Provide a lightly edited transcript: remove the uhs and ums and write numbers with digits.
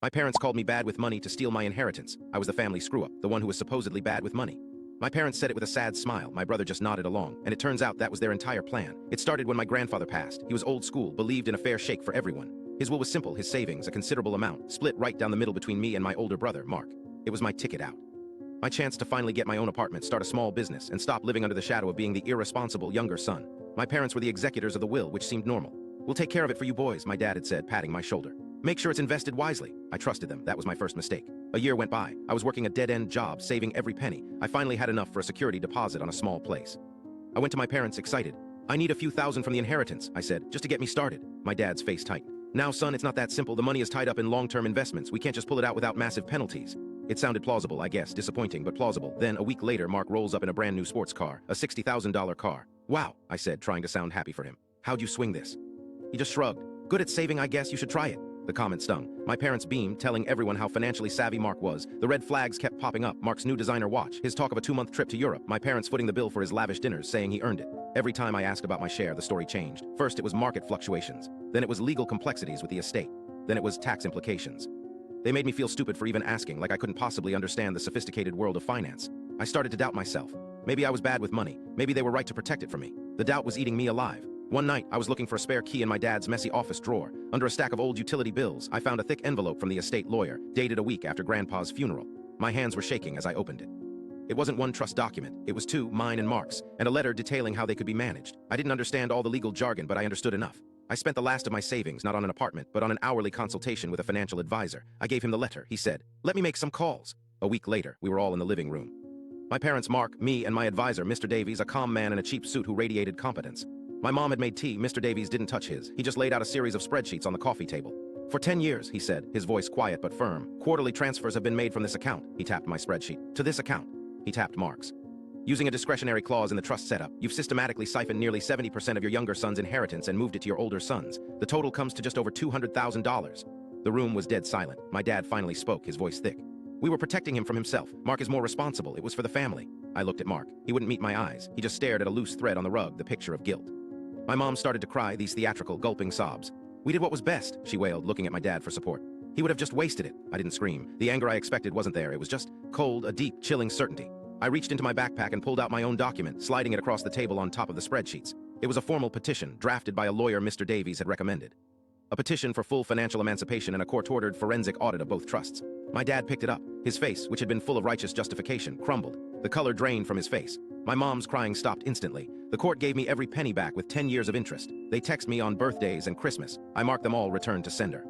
My parents called me bad with money to steal my inheritance. I was the family screw-up, the one who was supposedly bad with money. My parents said it with a sad smile. My brother just nodded along, and it turns out that was their entire plan. It started when my grandfather passed. He was old school, believed in a fair shake for everyone. His will was simple, his savings, a considerable amount, split right down the middle between me and my older brother, Mark. It was my ticket out. My chance to finally get my own apartment, start a small business, and stop living under the shadow of being the irresponsible younger son. My parents were the executors of the will, which seemed normal. "We'll take care of it for you boys," my dad had said, patting my shoulder. "Make sure it's invested wisely." I trusted them. That was my first mistake. A year went by. I was working a dead-end job, saving every penny. I finally had enough for a security deposit on a small place. I went to my parents, excited. "I need a few thousand from the inheritance," I said, "just to get me started." My dad's face tightened. "Now, son, it's not that simple. The money is tied up in long-term investments. We can't just pull it out without massive penalties." It sounded plausible, I guess, disappointing, but plausible. Then, a week later, Mark rolls up in a brand new sports car, a $60,000 car. "Wow," I said, trying to sound happy for him. "How'd you swing this?" He just shrugged. "Good at saving, I guess. You should try it." The comment stung. My parents beamed, telling everyone how financially savvy Mark was. The red flags kept popping up. Mark's new designer watch, his talk of a 2-month trip to Europe, my parents footing the bill for his lavish dinners, saying he earned it. Every time I asked about my share, the story changed. First, it was market fluctuations. Then it was legal complexities with the estate. Then it was tax implications. They made me feel stupid for even asking, like I couldn't possibly understand the sophisticated world of finance. I started to doubt myself. Maybe I was bad with money. Maybe they were right to protect it from me. The doubt was eating me alive. One night, I was looking for a spare key in my dad's messy office drawer. Under a stack of old utility bills, I found a thick envelope from the estate lawyer, dated a week after Grandpa's funeral. My hands were shaking as I opened it. It wasn't one trust document. It was two, mine and Mark's, and a letter detailing how they could be managed. I didn't understand all the legal jargon, but I understood enough. I spent the last of my savings, not on an apartment, but on an hourly consultation with a financial advisor. I gave him the letter. He said, "Let me make some calls." A week later, we were all in the living room. My parents, Mark, me, and my advisor, Mr. Davies, a calm man in a cheap suit who radiated competence. My mom had made tea. Mr. Davies didn't touch his. He just laid out a series of spreadsheets on the coffee table. "For 10 years, he said, his voice quiet but firm, "quarterly transfers have been made from this account." He tapped my spreadsheet. "To this account." He tapped Mark's. "Using a discretionary clause in the trust setup, you've systematically siphoned nearly 70% of your younger son's inheritance and moved it to your older sons. The total comes to just over $200,000. The room was dead silent. My dad finally spoke, his voice thick. "We were protecting him from himself. Mark is more responsible. It was for the family." I looked at Mark. He wouldn't meet my eyes. He just stared at a loose thread on the rug, the picture of guilt. My mom started to cry, these theatrical, gulping sobs. "We did what was best," she wailed, looking at my dad for support. "He would have just wasted it." I didn't scream. The anger I expected wasn't there. It was just cold, a deep, chilling certainty. I reached into my backpack and pulled out my own document, sliding it across the table on top of the spreadsheets. It was a formal petition, drafted by a lawyer Mr. Davies had recommended. A petition for full financial emancipation and a court-ordered forensic audit of both trusts. My dad picked it up. His face, which had been full of righteous justification, crumbled. The color drained from his face. My mom's crying stopped instantly. The court gave me every penny back with 10 years of interest. They text me on birthdays and Christmas. I marked them all returned to sender.